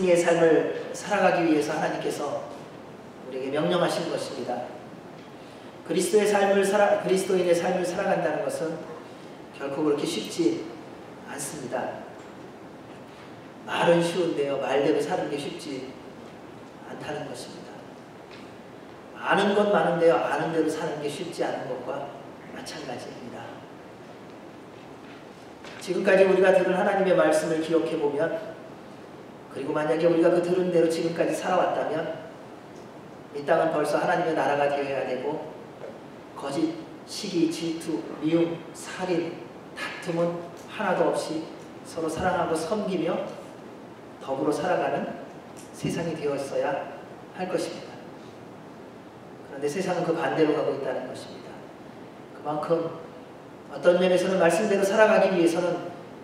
승리의 삶을 살아가기 위해서 하나님께서 우리에게 명령하신 것입니다. 그리스도인의 삶을 살아간다는 것은 결코 그렇게 쉽지 않습니다. 말은 쉬운데요, 말대로 사는 게 쉽지 않다는 것입니다. 아는 건 많은데요, 아는 대로 사는 게 쉽지 않은 것과 마찬가지입니다. 지금까지 우리가 들은 하나님의 말씀을 기억해보면, 그리고 만약에 우리가 그 들은 대로 지금까지 살아왔다면 이 땅은 벌써 하나님의 나라가 되어야 되고, 거짓, 시기, 질투, 미움, 살인, 다툼은 하나도 없이 서로 사랑하고 섬기며 더불어 살아가는 세상이 되었어야 할 것입니다. 그런데 세상은 그 반대로 가고 있다는 것입니다. 그만큼 어떤 면에서는 말씀대로 살아가기 위해서는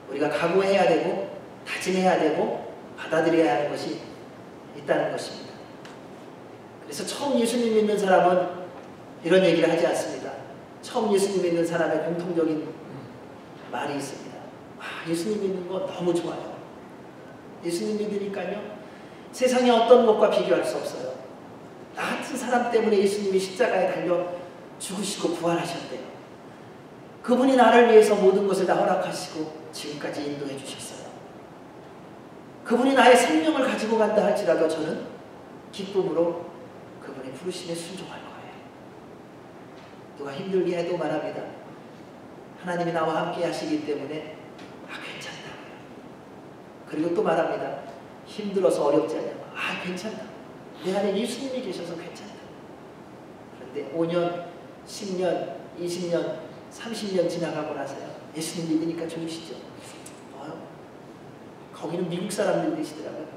우리가 각오해야 되고 다짐해야 되고 받아들여야 하는 것이 있다는 것입니다. 그래서 처음 예수님 믿는 사람은 이런 얘기를 하지 않습니다. 처음 예수님 믿는 사람의 공통적인 말이 있습니다. 예수님 믿는 거 너무 좋아요. 예수님 믿으니까요, 세상의 어떤 것과 비교할 수 없어요. 나 같은 사람 때문에 예수님이 십자가에 달려 죽으시고 부활하셨대요. 그분이 나를 위해서 모든 것을 다 허락하시고 지금까지 인도해 주셨어요. 그분이 나의 생명을 가지고 간다 할지라도 저는 기쁨으로 그분의 부르심에 순종할 거예요. 누가 힘들게 해도 말합니다. 하나님이 나와 함께 하시기 때문에 괜찮다고요. 그리고 또 말합니다. 힘들어서 어렵지 않냐고. 괜찮다. 내 안에 예수님이 계셔서 괜찮다. 그런데 5년, 10년, 20년, 30년 지나가고 나서요, 예수님 믿으니까 좋으시죠? 거기는 미국 사람들 계시더라고요.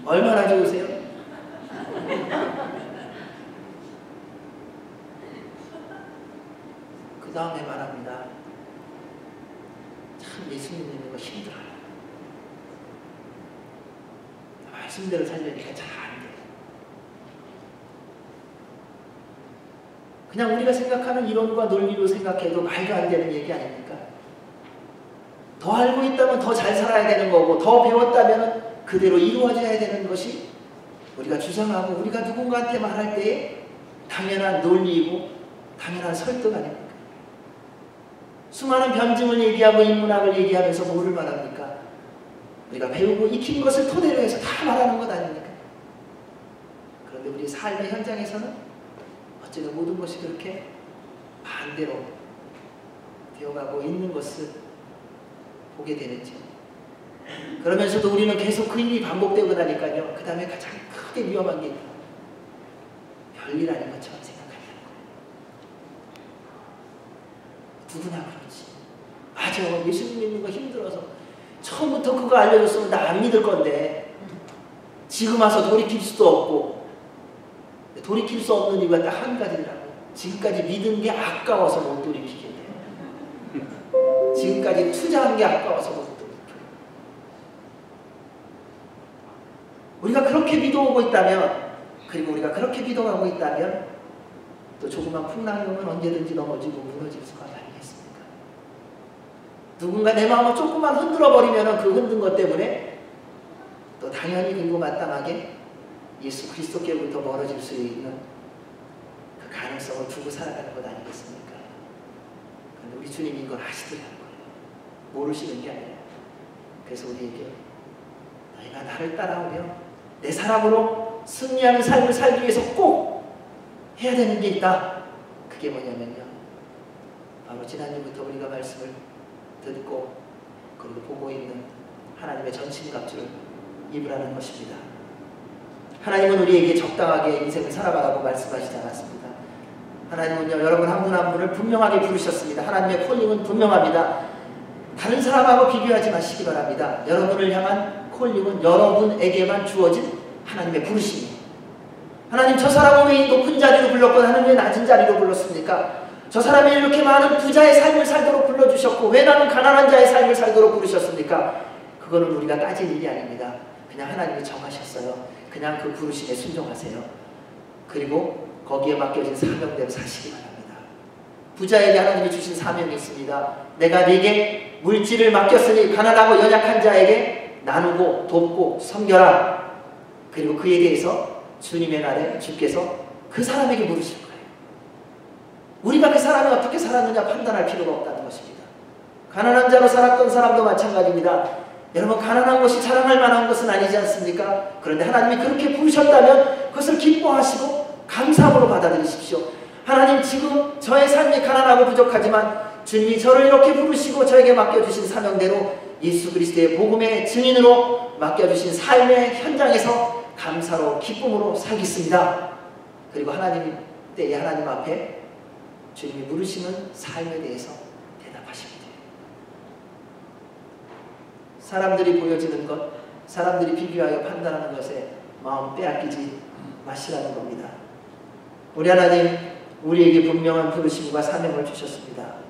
얼마나 좋으세요? 그 다음에 말합니다. 참 예수님 믿는 거 힘들어요. 말씀대로 살려니까 잘 안 돼요. 그냥 우리가 생각하는 이론과 논리로 생각해도 말도 안 되는 얘기 아닙니까? 더 알고 있다면 더 잘 살아야 되는 거고, 더 배웠다면 그대로 이루어져야 되는 것이 우리가 주장하고 우리가 누군가한테 말할 때에 당연한 논리이고 당연한 설득 아닙니까? 수많은 변증을 얘기하고 인문학을 얘기하면서 뭐를 말합니까? 우리가 배우고 익힌 것을 토대로 해서 다 말하는 것 아닙니까? 그런데 우리 삶의 현장에서는 어쩌면 모든 것이 그렇게 반대로 되어가고 있는 것을 보게 되는지. 그러면서도 우리는 계속 그 일이 반복되고 나니까요, 그 다음에 가장 크게 위험한 게 있다. 별일 아닌 것처럼 생각한다는 거예요. 누구나 그렇지. 맞아, 예수님 믿는 거 힘들어서 처음부터 그거 알려줬으면 나 안 믿을 건데 지금 와서 돌이킬 수도 없고, 돌이킬 수 없는 이유가 딱 한 가지더라고. 지금까지 믿은 게 아까워서 못 돌이키겠네요. 지금까지 투자한 게 아까워서 못 돌이켜. 우리가 그렇게 믿어오고 있다면, 그리고 우리가 그렇게 믿어가고 있다면 또 조그만 풍랑이면 언제든지 넘어지고 무너질 수가 아니겠습니까? 누군가 내 마음을 조금만 흔들어버리면 그 흔든 것 때문에 또 당연히 그리고 마땅하게 예수 그리스도께로부터 멀어질 수 있는 그 가능성을 두고 살아가는 것 아니겠습니까? 그런데 우리 주님이 이걸 아시더라는 거예요. 모르시는 게 아니라. 그래서 우리에게 너희가 나를 따라오며 내 사람으로 승리하는 삶을 살기 위해서 꼭 해야 되는 게 있다. 그게 뭐냐면요, 바로 지난주부터 우리가 말씀을 듣고 그리고 보고 있는 하나님의 전신갑주를 입으라는 것입니다. 하나님은 우리에게 적당하게 인생을 살아가라고 말씀하시지 않았습니다. 하나님은요, 여러분 한 분 한 분을 분명하게 부르셨습니다. 하나님의 콜링은 분명합니다. 다른 사람하고 비교하지 마시기 바랍니다. 여러분을 향한 콜링은 여러분에게만 주어진 하나님의 부르심이에요. 하나님, 저 사람은 왜 높은 자리로 불렀고 나는 왜 낮은 자리로 불렀습니까? 저 사람이 이렇게 많은 부자의 삶을 살도록 불러주셨고 왜 나는 가난한 자의 삶을 살도록 부르셨습니까? 그거는 우리가 따질 일이 아닙니다. 그냥 하나님이 정하셨어요. 그냥 그 부르심에 순종하세요. 그리고 거기에 맡겨진 사명대로 사시기 바랍니다. 부자에게 하나님이 주신 사명이 있습니다. 내가 네게 물질을 맡겼으니 가난하고 연약한 자에게 나누고 돕고 섬겨라. 그리고 그에 대해서 주님의 날에 주께서 그 사람에게 물으실 거예요. 우리가 그 사람이 어떻게 살았느냐 판단할 필요가 없다는 것입니다. 가난한 자로 살았던 사람도 마찬가지입니다. 여러분, 가난한 것이 자랑할 만한 것은 아니지 않습니까? 그런데 하나님이 그렇게 부르셨다면 그것을 기뻐하시고 감사함으로 받아들이십시오. 하나님, 지금 저의 삶이 가난하고 부족하지만 주님이 저를 이렇게 부르시고 저에게 맡겨주신 사명대로 예수 그리스도의 복음의 증인으로 맡겨주신 삶의 현장에서 감사로 기쁨으로 살겠습니다. 그리고 하나님 때에 하나님 앞에 주님이 물으시는 삶에 대해서 대답하시면 돼요. 사람들이 보여지는 것, 사람들이 비교하여 판단하는 것에 마음 빼앗기지 마시라는 겁니다. 우리 하나님, 우리에게 분명한 부르심과 사명을 주셨습니다.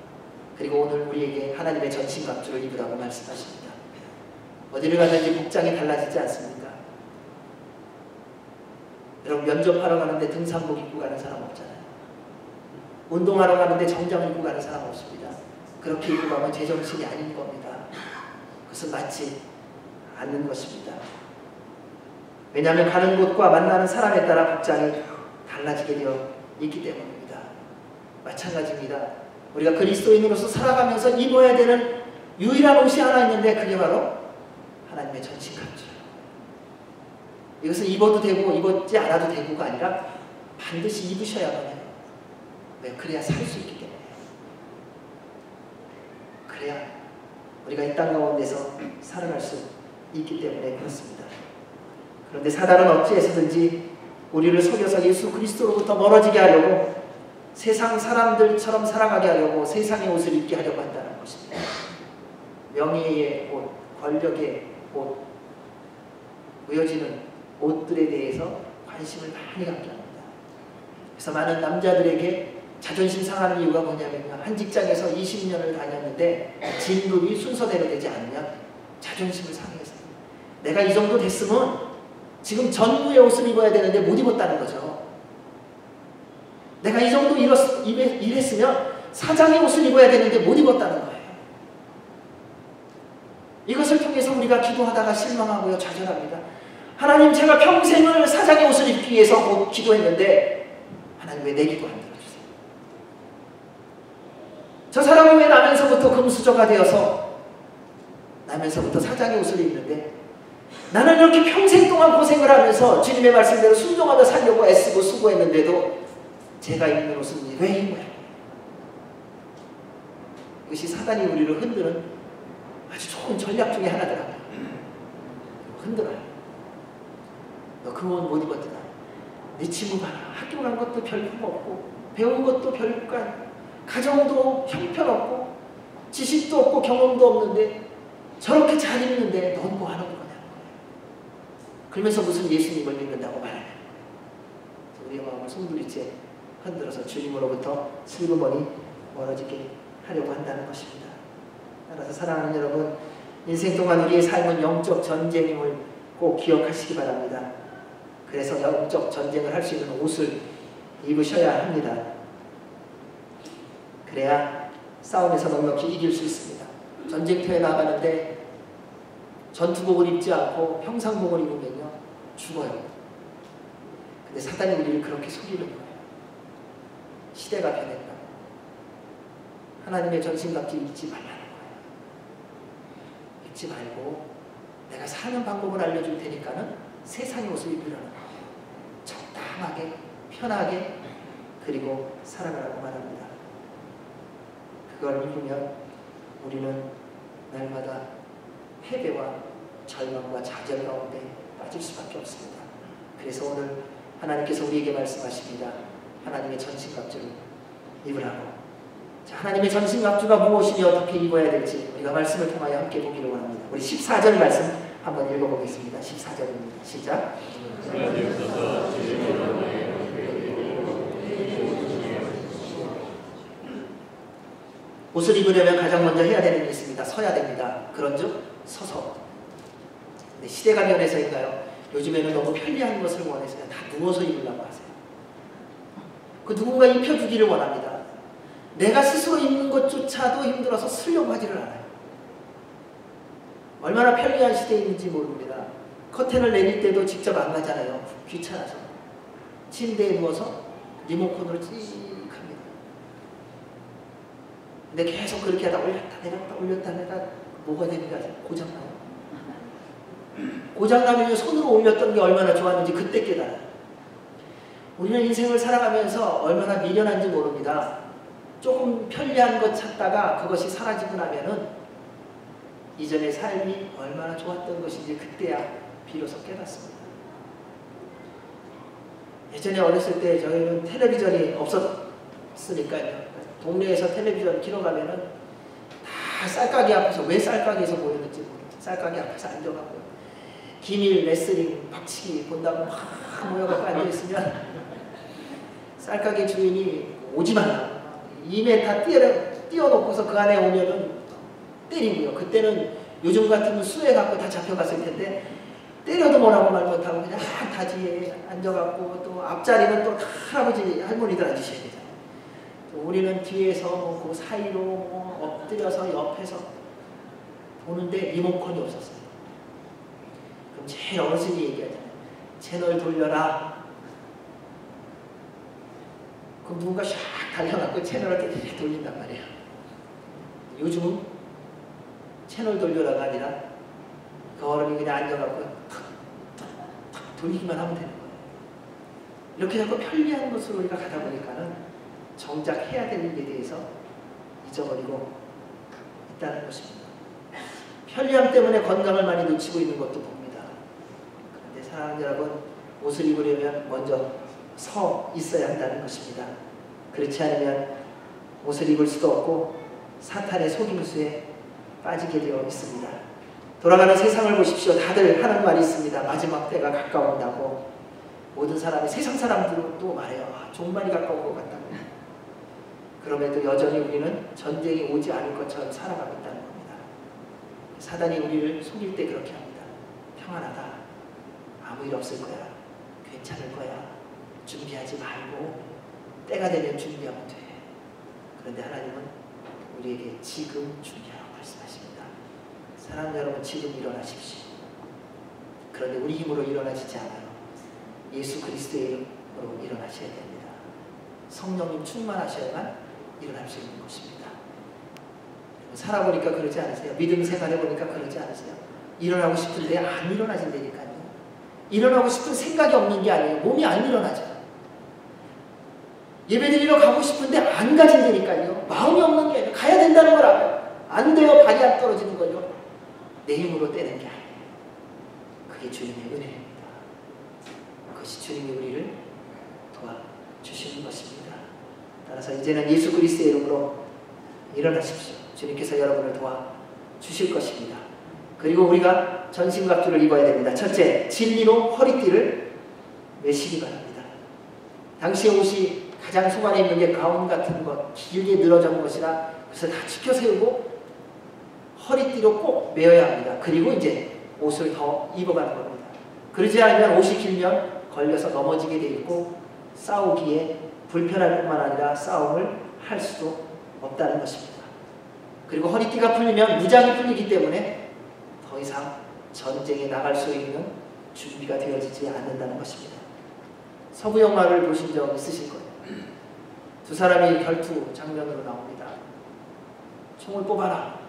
그리고 오늘 우리에게 하나님의 전신갑주를 입으라고 말씀하십니다. 어디를 가든지 복장이 달라지지 않습니까? 여러분, 면접하러 가는데 등산복 입고 가는 사람 없잖아요. 운동하러 가는데 정장을 입고 가는 사람 없습니다. 그렇게 입고 가면 제정신이 아닌 겁니다. 그것은 맞지 않는 것입니다. 왜냐하면 가는 곳과 만나는 사람에 따라 복장이 달라지게 되어 있기 때문입니다. 마찬가지입니다. 우리가 그리스도인으로서 살아가면서 입어야 되는 유일한 옷이 하나 있는데 그게 바로 하나님의 전신갑주예요. 이것은 입어도 되고 입었지 않아도 되고가 아니라 반드시 입으셔야만 해요. 왜? 그래야 살 수 있기 때문에. 그래야 우리가 이 땅 가운데서 살아갈 수 있기 때문에 그렇습니다. 그런데 사단은 어찌해서든지 우리를 속여서 예수 그리스도로부터 멀어지게 하려고, 세상 사람들처럼 살아가게 하려고 세상의 옷을 입게 하려고 한다는 것입니다. 명예의 옷, 권력의 옷, 보여지는 옷들에 대해서 관심을 많이 갖게 합니다. 그래서 많은 남자들에게 자존심 상하는 이유가 뭐냐면요, 한 직장에서 20년을 다녔는데 진급이 순서대로 되지 않으면 자존심을 상해서, 내가 이 정도 됐으면 지금 전무의 옷을 입어야 되는데 못 입었다는 거죠. 내가 이 정도 일했으면 사장의 옷을 입어야 되는데 못 입었다는 거예요. 이것을 통해서 우리가 기도하다가 실망하고요, 좌절합니다. 하나님, 제가 평생을 사장의 옷을 입기 위해서 기도했는데 하나님 왜 내 기도 안 들어주세요? 저 사람은 왜 나면서부터 금수저가 되어서 나면서부터 사장의 옷을 입는데 나는 이렇게 평생 동안 고생을 하면서 주님의 말씀대로 순종하며 살려고 애쓰고 수고했는데도 제가 입는 옷은 왜 이 모양? 이것이 사단이 우리를 흔드는 아주 좋은 전략 중에 하나더라고요. 흔들어요. 너 그 옷 못 입었잖아. 네 친구 봐라. 학교 간 것도 별거 없고 배운 것도 별거 아니고 가정도 형편없고 지식도 없고 경험도 없는데 저렇게 잘 입는데 넌 뭐 하는 거냐. 그러면서 무슨 예수님을 믿는다고 말하냐. 우리의 마음을 송두리째 흔들어서 주님으로부터 슬그머니 멀어지게 하려고 한다는 것입니다. 따라서 사랑하는 여러분, 인생 동안 우리의 삶은 영적 전쟁임을 꼭 기억하시기 바랍니다. 그래서 영적 전쟁을 할 수 있는 옷을 입으셔야 합니다. 그래야 싸움에서 넉넉히 이길 수 있습니다. 전쟁터에 나가는데 전투복을 입지 않고 평상복을 입으면요, 죽어요. 근데 사단이 우리를 그렇게 속이는 거예요. 시대가 변했다. 하나님의 전신갑주 입지 말라는 거예요. 입지 말고 내가 사는 방법을 알려줄 테니까는 세상의 옷을 입으라는 거예요. 적당하게, 편하게, 그리고 살아가라고 말합니다. 그걸 입으면 우리는 날마다 패배와 절망과 좌절 가운데 빠질 수밖에 없습니다. 그래서 오늘 하나님께서 우리에게 말씀하십니다. 하나님의 전신갑주를 입으라고. 자, 하나님의 전신갑주가 무엇이며 어떻게 입어야 될지 우리가 말씀을 통하여 함께 보기를 원합니다. 우리 14절 말씀 한번 읽어보겠습니다. 14절입니다. 시작. 옷을 입으려면 가장 먼저 해야 되는 일이 있습니다. 서야 됩니다. 그런즉 서서. 근데 시대가 변해서인가요? 요즘에는 너무 편리한 것을 원해서 다 누워서 입으려고 하세요. 그 누군가 입혀주기를 원합니다. 내가 스스로 입는 것조차도 힘들어서 쓰려고 하지를 않아요. 얼마나 편리한 시대인지 모릅니다. 커튼을 내릴 때도 직접 안 가잖아요. 귀찮아서. 침대에 누워서 리모컨으로 찍 합니다. 근데 계속 그렇게 하다 올렸다 내렸다 올렸다 내렸다 뭐가 됩니까? 고장나요. 고장나면 손으로 올렸던 게 얼마나 좋았는지 그때 깨달아요. 우리는 인생을 살아가면서 얼마나 미련한지 모릅니다. 조금 편리한 것 찾다가 그것이 사라지고 나면은 이전의 삶이 얼마나 좋았던 것인지 그때야 비로소 깨닫습니다. 예전에 어렸을 때 저희는 텔레비전이 없었으니까요. 동네에서 텔레비전 키러 가면은 다 쌀가게 앞에서, 왜 쌀가게에서 보였는지 모르겠어요. 쌀가게 앞에서 앉아가고 기밀 레슬링 박치기 본다고 막 모여갖고 앉아있으면 쌀가게 주인이 오지마 2m 띄워놓고서 그 안에 오면은 때리고요. 그때는 요즘 같으면 수해갖고 다 잡혀갔을 텐데 때려도 뭐라고 말 못하고 그냥 다 뒤에 앉아갖고 또 앞자리는 또 할아버지 할머니들 앉으셔야 되잖아요. 우리는 뒤에서 뭐 그 사이로 뭐 엎드려서 옆에서 보는데 리모컨이 없었어요. 그럼 제일 어르신이 얘기하잖아요. 채널 돌려라. 그럼 누군가 샥 달려갖고 채널을 이렇게 돌린단 말이에요. 요즘은 채널 돌려라가 아니라 그 어른이 그냥 앉아갖고 탁탁탁 돌리기만 하면 되는 거예요. 이렇게 자꾸 편리한 것으로 우리가 가다 보니까는 정작 해야 될 일에 대해서 잊어버리고 있다는 것입니다. 편리함 때문에 건강을 많이 놓치고 있는 것도 봅니다. 그런데 사랑하는 여러분, 옷을 입으려면 먼저 서 있어야 한다는 것입니다. 그렇지 않으면 옷을 입을 수도 없고 사탄의 속임수에 빠지게 되어 있습니다. 돌아가는 세상을 보십시오. 다들 하는 말이 있습니다. 마지막 때가 가까운다고. 모든 사람이, 세상 사람들도 말해요. 종말이 가까운 것 같다고. 그럼에도 여전히 우리는 전쟁이 오지 않을 것처럼 살아가고 있다는 겁니다. 사단이 우리를 속일 때 그렇게 합니다. 평안하다. 아무 일 없을 거야. 괜찮을 거야. 준비하지 말고 때가 되면 준비하면 돼. 그런데 하나님은 우리에게 지금 준비하라고 말씀하십니다. 사랑하는 여러분, 지금 일어나십시오. 그런데 우리 힘으로 일어나지지 않아요. 예수 그리스도의 이름으로 일어나셔야 됩니다. 성령님 충만하셔야만 일어날 수 있는 것입니다. 살아보니까 그러지 않으세요? 믿음 생활해보니까 그러지 않으세요? 일어나고 싶은데 안 일어나진다니까요. 일어나고 싶은 생각이 없는 게 아니에요. 몸이 안 일어나죠. 예배드리러 가고 싶은데 안 가진다니까요. 마음이 없는 게 아니에요. 가야 된다는 걸 알아요. 안 돼요. 발이 안 떨어지는 걸요. 내 힘으로 떼는 게 아니에요. 그게 주님의 은혜입니다. 그것이 주님이 우리를 도와주시는 것입니다. 따라서 이제는 예수 그리스도의 이름으로 일어나십시오. 주님께서 여러분을 도와주실 것입니다. 그리고 우리가 전신갑주를 입어야 됩니다. 첫째, 진리로 허리띠를 매시기 바랍니다. 당시의 옷이 가장 속안에 있는 게 가운 같은 것, 길게 늘어진 것이라 그래서 다 치켜 세우고 허리띠로 꼭 매어야 합니다. 그리고 이제 옷을 더 입어가는 겁니다. 그러지 않으면 옷이 길면 걸려서 넘어지게 돼 있고 싸우기에 불편할 뿐만 아니라 싸움을 할 수도 없다는 것입니다. 그리고 허리띠가 풀리면 무장이 풀리기 때문에 더 이상 전쟁에 나갈 수 있는 준비가 되어지지 않는다는 것입니다. 서부 영화를 보신 적 있으실 거예요. 두 사람이 결투 장면으로 나옵니다. 총을 뽑아라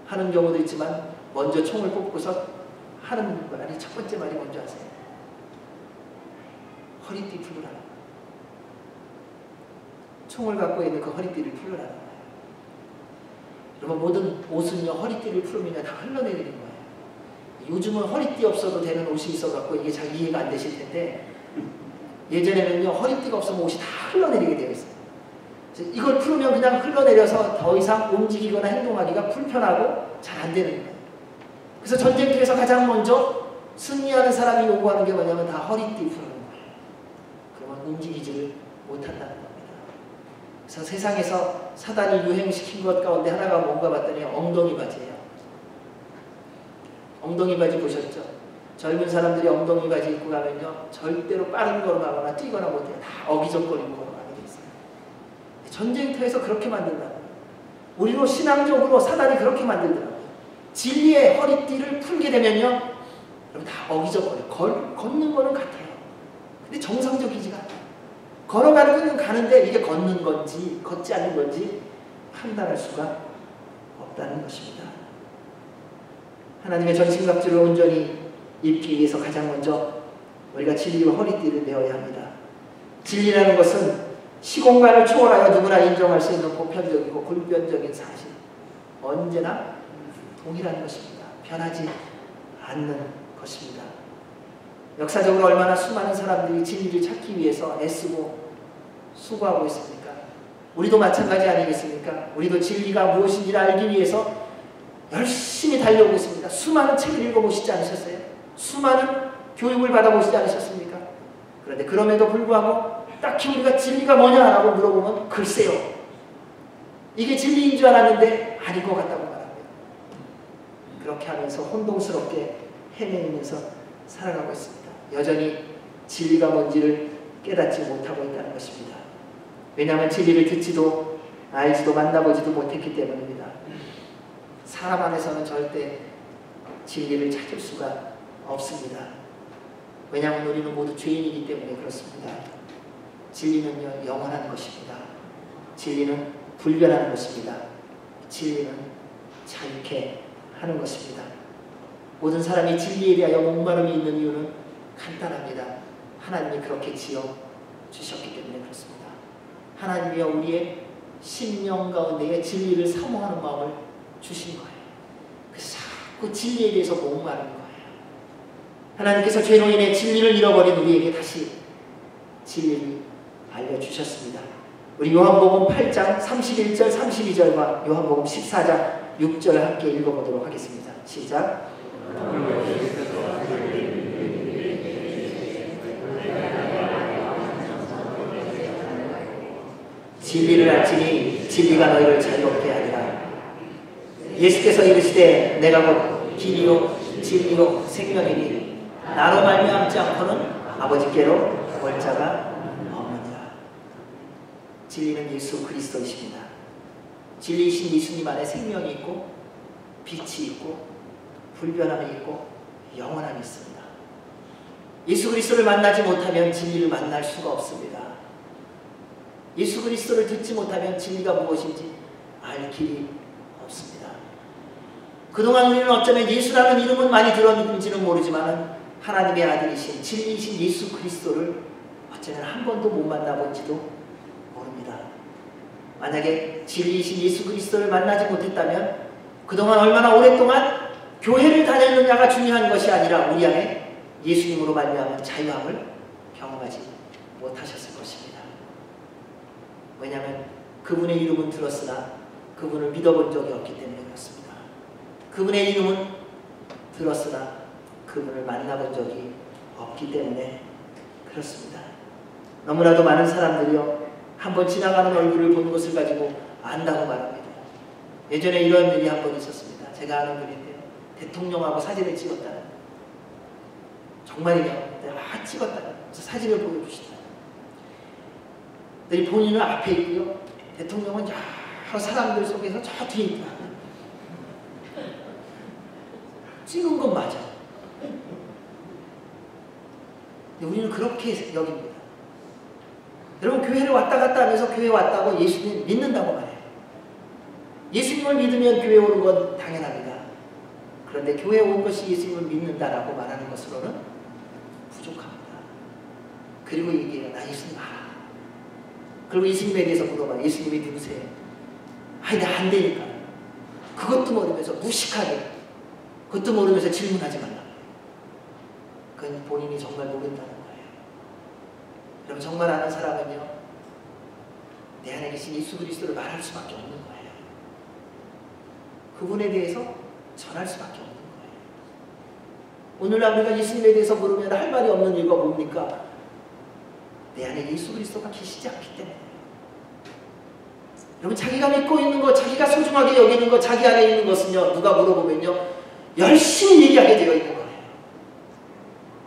하는 경우도 있지만 먼저 총을 뽑고서 하는 말이 첫 번째 말이 뭔지 아세요? 허리띠 풀으라. 총을 갖고 있는 그 허리띠를 풀으라는 거예요. 여러분, 모든 옷은요 허리띠를 풀으면 다 흘러내리는 거예요. 요즘은 허리띠 없어도 되는 옷이 있어갖고 이게 잘 이해가 안 되실 텐데 예전에는요 허리띠가 없으면 옷이 다 흘러내리게 되어 있어요. 이걸 풀으면 그냥 흘러내려서 더 이상 움직이거나 행동하기가 불편하고 잘 안 되는 거예요. 그래서 전쟁터에서 가장 먼저 승리하는 사람이 요구하는 게 뭐냐면 다 허리띠 푸는 거예요. 그러면 움직이지를 못한다는 겁니다. 그래서 세상에서 사단이 유행시킨 것 가운데 하나가 뭔가 봤더니 엉덩이 바지예요. 엉덩이 바지 보셨죠? 젊은 사람들이 엉덩이 바지 입고 가면요 절대로 빠른 걸음하거나 뛰거나 못해요. 다 어기적거리고 걸어가게 돼 있어요. 전쟁터에서 그렇게 만든다는 거예요. 우리도 신앙적으로 사단이 그렇게 만들더라고요. 진리의 허리띠를 풀게 되면요, 여러분 다 어기적거려요. 걷는 거는 같아요. 근데 정상적이지가 않아요. 걸어가는 건 가는데 이게 걷는 건지 걷지 않는 건지 판단할 수가 없다는 것입니다. 하나님의 전신갑주를 온전히 입기 위해서 가장 먼저 우리가 진리와 허리띠를 메어야 합니다. 진리라는 것은 시공간을 초월하여 누구나 인정할 수 있는 보편적이고 불변적인 사실, 언제나 동일한 것입니다. 변하지 않는 것입니다. 역사적으로 얼마나 수많은 사람들이 진리를 찾기 위해서 애쓰고 수고하고 있습니까? 우리도 마찬가지 아니겠습니까? 우리도 진리가 무엇인지를 알기 위해서 열심히 달려오고 있습니다. 수많은 책을 읽어보시지 않으셨어요? 수많은 교육을 받아보시지 않으셨습니까? 그런데 그럼에도 불구하고 딱히 우리가 진리가 뭐냐라고 물어보면 글쎄요, 이게 진리인 줄 알았는데 아닌 것 같다고 말합니다. 그렇게 하면서 혼동스럽게 헤매면서 살아가고 있습니다. 여전히 진리가 뭔지를 깨닫지 못하고 있다는 것입니다. 왜냐하면 진리를 듣지도 알지도 만나보지도 못했기 때문입니다. 사람 안에서는 절대 진리를 찾을 수가 없습니다. 왜냐하면 우리는 모두 죄인이기 때문에 그렇습니다. 진리는요, 영원한 것입니다. 진리는 불변하는 것입니다. 진리는 자유케 하는 것입니다. 모든 사람이 진리에 대하여 목마름이 있는 이유는 간단합니다. 하나님이 그렇게 지어 주셨기 때문에 그렇습니다. 하나님이여 우리의 심령 가운데에 진리를 사모하는 마음을 주신 거예요. 그래서 자꾸 진리에 대해서 목마른 거예요. 하나님께서 죄로 인해 진리를 잃어버린 우리에게 다시 진리를 알려주셨습니다. 우리 요한복음 8장 31절 32절과 요한복음 14장 6절 함께 읽어보도록 하겠습니다. 시작. 진리를 알지니 진리가 너희를 자유롭게 하리라. 예수께서 이르시되 내가 곧 길이요 진리요 생명이니 나로 말미암지 않고는 아버지께로 올 자가 없느니라. 진리는 예수 그리스도이십니다. 진리이신 예수님 안에 생명이 있고 빛이 있고 불변함이 있고 영원함이 있습니다. 예수 그리스도를 만나지 못하면 진리를 만날 수가 없습니다. 예수 그리스도를 듣지 못하면 진리가 무엇인지 알 길이 없습니다. 그동안 우리는 어쩌면 예수라는 이름은 많이 들었는지는 모르지만 하나님의 아들이신 진리이신 예수 그리스도를 어쩌면 한 번도 못 만나본지도 모릅니다. 만약에 진리이신 예수 그리스도를 만나지 못했다면 그동안 얼마나 오랫동안 교회를 다녔느냐가 중요한 것이 아니라 우리 안에 예수님으로 말미암은 자유함을 경험하지 못하셨을 것입니다. 왜냐하면 그분의 이름은 들었으나 그분을 믿어본 적이 없기 때문에 그렇습니다. 그분의 이름은 들었으나 그분을 만나본 적이 없기 때문에 그렇습니다. 너무나도 많은 사람들이요, 한번 지나가는 얼굴을 본 것을 가지고 안다고 말합니다. 예전에 이런 일이 한 번 있었습니다. 제가 아는 분인데요, 대통령하고 사진을 찍었다는, 정말이요, 찍었다는 사진을 보여주시더라고요. 본인은 앞에 있고요, 대통령은 여러 사람들 속에서 저 뒤에 있더라고요. 찍은 건 맞아. 근데 우리는 그렇게 여깁니다. 여러분, 교회를 왔다 갔다 하면서 교회 왔다고 예수님 믿는다고 말해요. 예수님을 믿으면 교회 오는 건 당연합니다. 그런데 교회 온 것이 예수님을 믿는다라고 말하는 것으로는 부족합니다. 그리고 얘기해요. 나 예수님 알아. 그리고 예수님에 대해서 물어봐. 예수님이 누구세요? 아니, 나 안 되니까. 그것도 모르면서 무식하게, 그것도 모르면서 질문하지 말라. 그건 본인이 정말 모른다는 거예요. 여러분, 정말 아는 사람은요, 내 안에 계신 예수 그리스도를 말할 수밖에 없는 거예요. 그분에 대해서 전할 수밖에 없는 거예요. 오늘날 우리가 예수님에 대해서 물으면 할 말이 없는 이유가 뭡니까? 내 안에 예수 그리스도가 계시지 않기 때문에. 여러분, 자기가 믿고 있는 것, 자기가 소중하게 여기는 것, 자기 안에 있는 것은요, 누가 물어보면요, 열심히 얘기하게 되어 있는 거예요.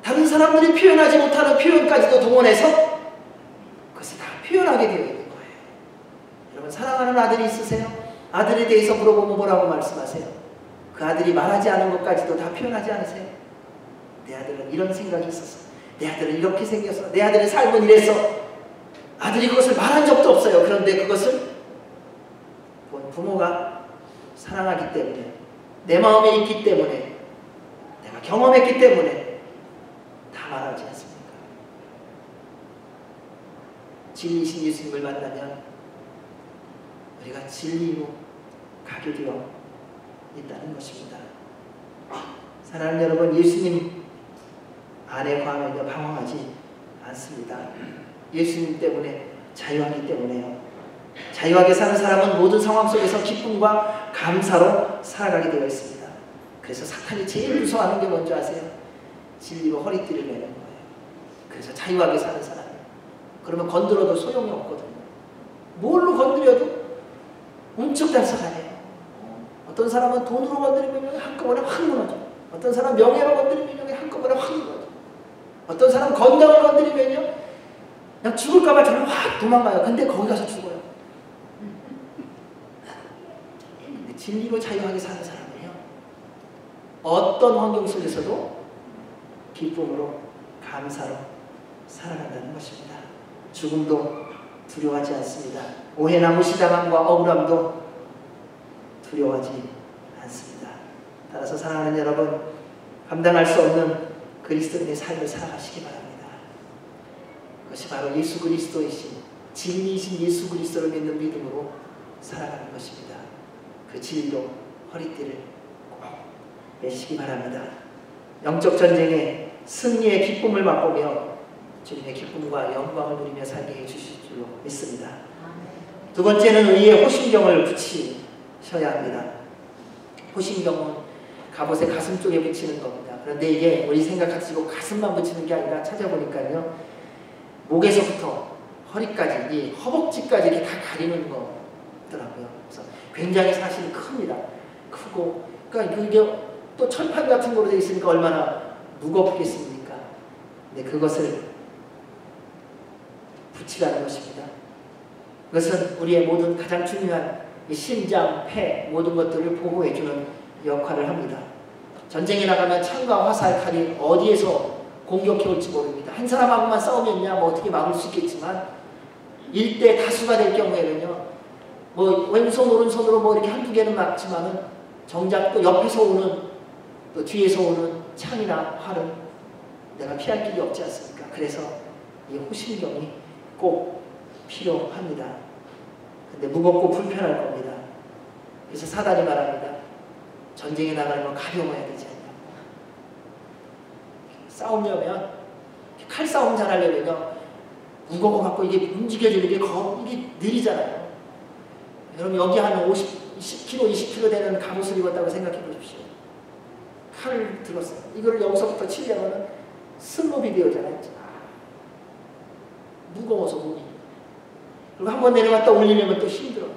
다른 사람들이 표현하지 못하는 표현까지도 동원해서 그것을 다 표현하게 되어 있는 거예요. 여러분, 사랑하는 아들이 있으세요? 아들에 대해서 물어보면 뭐라고 말씀하세요? 그 아들이 말하지 않은 것까지도 다 표현하지 않으세요? 내 아들은 이런 생각이 있었어. 내 아들은 이렇게 생겼어. 내 아들의 삶은 이랬어. 아들이 그것을 말한 적도 없어요. 그런데 그것을 부모가 사랑하기 때문에, 내 마음에 있기 때문에, 내가 경험했기 때문에 다 말하지 않습니까? 진리이신 예수님을 만나면 우리가 진리로 가게 되어 있다는 것입니다. 사랑하는 여러분, 예수님 안에 거하면요 방황하지 않습니다. 예수님 때문에 자유하기 때문에요. 자유하게 사는 사람은 모든 상황 속에서 기쁨과 감사로 살아가게 되어 있습니다. 그래서 사탄이 제일 무서워하는 게 뭔지 아세요? 진리로 허리띠를 매는 거예요. 그래서 자유하게 사는 사람이에요. 그러면 건드려도 소용이 없거든요. 뭘로 건드려도 움쩍달싹하네요. 어떤 사람은 돈으로 건드리면 한꺼번에 확 무너져. 어떤 사람 명예로 건드리면 한꺼번에 확 무너져. 어떤 사람 건강을 건드리면요 그냥 죽을까봐 저는 확 도망가요. 근데 거기 가서 죽어요. 근데 진리로 자유하게 사는 사람은요 어떤 환경 속에서도 기쁨으로 감사로 살아간다는 것입니다. 죽음도 두려워하지 않습니다. 오해나 무시당함과 억울함도 두려워하지 않습니다. 따라서 사랑하는 여러분, 감당할 수 없는 그리스도인의 삶을 살아가시기 바랍니다. 그것이 바로 예수 그리스도이신 진리이신 예수 그리스도를 믿는 믿음으로 살아가는 것입니다. 그 진리로 허리띠를 꼭 매시기 바랍니다. 영적 전쟁의 승리의 기쁨을 맛보며 주님의 기쁨과 영광을 누리며 살게 해주실 줄로 믿습니다. 두 번째는 의의 호심경을 붙이셔야 합니다. 호심경은 갑옷의 가슴 쪽에 붙이는 겁니다. 그런데 이게 우리 생각하시고 가슴만 붙이는 게 아니라 찾아보니까요 목에서부터 허리까지, 이 허벅지까지 이렇게 다 가리는 거더라고요. 그래서 굉장히 사실 큽니다. 크고, 그러니까 이게 또 철판 같은 거로 되어 있으니까 얼마나 무겁겠습니까? 근데 그것을 붙이라는 것입니다. 그것은 우리의 모든 가장 중요한 심장, 폐 모든 것들을 보호해주는 역할을 합니다. 전쟁에 나가면 창과 화살, 칼이 어디에서 공격해 올지 모릅니다. 한 사람하고만 싸우면야 뭐 어떻게 막을 수 있겠지만 일대 다수가 될 경우에는요 뭐 왼손 오른손으로 뭐 이렇게 한두 개는 막지만은 정작 또 옆에서 오는 또 뒤에서 오는 창이나 활은 내가 피할 길이 없지 않습니까? 그래서 이 호심경이 꼭 필요합니다. 근데 무겁고 불편할 겁니다. 그래서 사단이 말합니다. 전쟁에 나가려면 가벼워야 되지 않냐. 싸우려면 칼싸움 잘하려면요 무거워갖고 이게 움직여지는 게 이게 느리잖아요. 여러분 여기 한 10kg, 20kg 되는 갑옷을 입었다고 생각해 보십시오. 칼을 들었어요. 이거를 여기서부터 치려면 슬롭이 되어잖아요. 무거워서 몸이. 그리고 한번 내려갔다 올리려면 또 힘들어.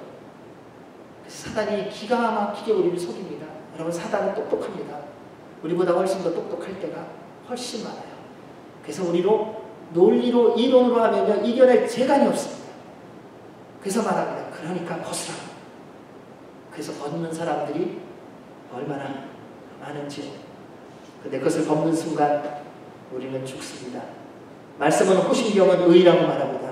그래서 사단이 기가 막히게 우리를 속입니다. 여러분 사단은 똑똑합니다. 우리보다 훨씬 더 똑똑할 때가 훨씬 많아요. 그래서 우리로 논리로 이론으로 하면요 이겨낼 재간이 없습니다. 그래서 말합니다. 그러니까 벗으라. 그래서 벗는 사람들이 얼마나 많은지요. 근데 그것을 벗는 순간 우리는 죽습니다. 말씀은 호심경은 의라고 말합니다.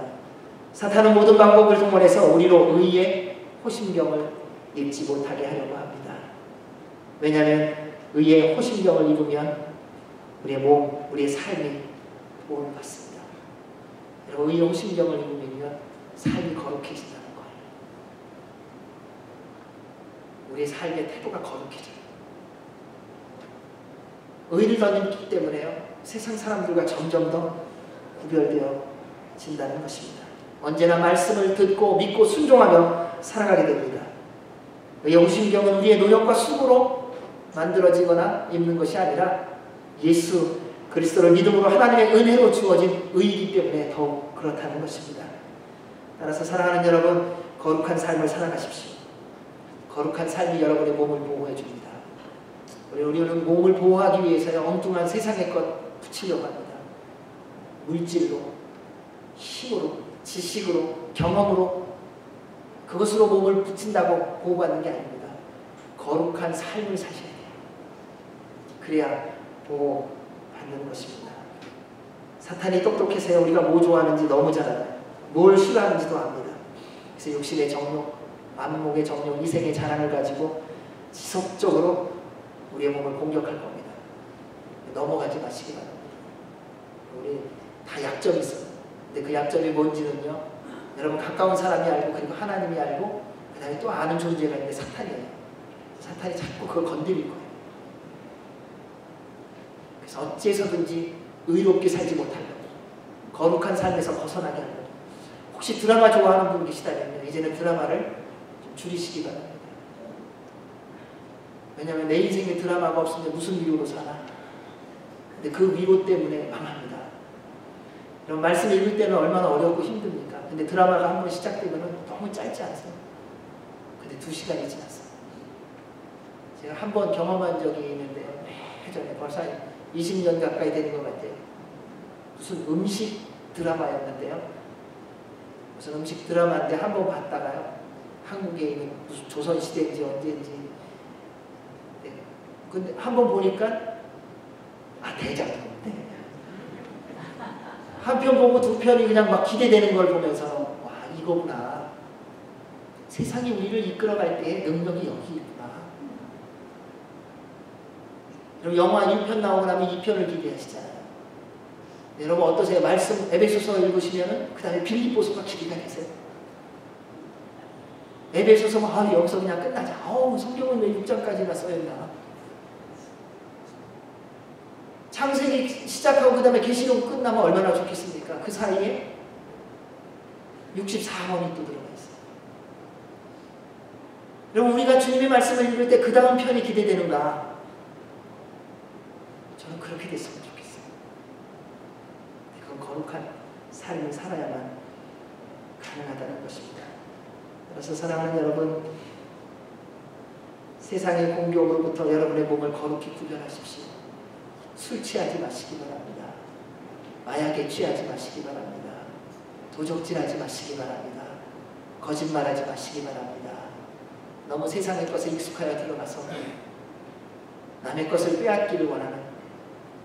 사탄은 모든 방법을 동원해서 우리로 의의 호심경을 입지 못하게 하려고 합니다. 왜냐하면 의의 호심경을 입으면 우리의 몸, 우리의 삶이 도움을 받습니다. 여러분 의의 호심경을 입으면 삶이 거룩해진다는 거예요. 우리의 삶의 태도가 거룩해져요. 의를 던지기 때문에요. 세상 사람들과 점점 더 구별되어진다는 것입니다. 언제나 말씀을 듣고 믿고 순종하며 살아가게 됩니다. 의의 호심경은 우리의 노력과 수고로 만들어지거나 입는 것이 아니라 예수 그리스도를 믿음으로 하나님의 은혜로 주어진 의이기 때문에 더욱 그렇다는 것입니다. 따라서 사랑하는 여러분, 거룩한 삶을 살아가십시오. 거룩한 삶이 여러분의 몸을 보호해 줍니다. 우리는 몸을 보호하기 위해서 엉뚱한 세상의 것 붙이려고 합니다. 물질로, 힘으로, 지식으로, 경험으로 그것으로 몸을 붙인다고 보호받는 게 아닙니다. 거룩한 삶을 사셔야 돼요. 그래야 보호 받는 것입니다. 사탄이 똑똑해서요, 우리가 뭐 좋아하는지 너무 잘 알아요. 뭘 싫어하는지도 압니다. 그래서 육신의 정욕, 안목의 정욕, 이생의 자랑을 가지고 지속적으로 우리의 몸을 공격할 겁니다. 넘어가지 마시기 바랍니다. 우리 다 약점이 있어요. 근데 그 약점이 뭔지는요, 여러분 가까운 사람이 알고, 그리고 하나님이 알고, 그 다음에 또 아는 존재가 있는데 사탄이에요. 사탄이 자꾸 그걸 건드릴 거예요. 그래서 어째서든지 의롭게 살지 못하려고, 거룩한 삶에서 벗어나게 하려고. 혹시 드라마 좋아하는 분 계시다면 이제는 드라마를 좀 줄이시기 바랍니다. 왜냐하면 내 인생에 드라마가 없으면 무슨 위로로 사나? 근데 그 위로 때문에 망합니다. 여러분 말씀 읽을 때는 얼마나 어렵고 힘듭니까? 근데 드라마가 한번 시작되면 너무 짧지 않습니까? 근데 2시간이 지났어요. 제가 한번 경험한 적이 있는데요. 예전에 벌써 20년 가까이 되는 것 같아요. 무슨 음식 드라마였는데요. 무슨 음식 드라마인데 한번 봤다가요, 한국에 있는 무슨 조선시대인지 언제인지, 네. 근데 한번 보니까 대작품. 네. 한 편 보고 2편이 그냥 막 기대되는 걸 보면서 와, 이거구나. 세상이 우리를 이끌어갈 때의 능력이 여기 있구나. 그럼 영화 1편 나오고 나면 2편을 기대하시잖아요. 네, 여러분 어떠세요? 말씀 에베소서 읽으시면은 그 다음에 빌립보서가 기대가 되세요? 에베소서 여기서 그냥 끝나자. 성경은 왜 6장까지나 써있나? 창세기 시작하고 그 다음에 계시록 끝나면 얼마나 좋겠습니까? 그 사이에 64권이 또 들어가 있어요. 여러분 우리가 주님의 말씀을 읽을 때 그 다음 편이 기대되는가? 저는 그렇게 됐으면 좋겠어요. 그건 거룩한 삶을 살아야만 가능하다는 것입니다. 그래서 사랑하는 여러분, 세상의 공격으로부터 여러분의 몸을 거룩히 구별하십시오. 술 취하지 마시기 바랍니다. 마약에 취하지 마시기 바랍니다. 도적질하지 마시기 바랍니다. 거짓말하지 마시기 바랍니다. 너무 세상의 것에 익숙하여 들어가서 남의 것을 빼앗기를 원하는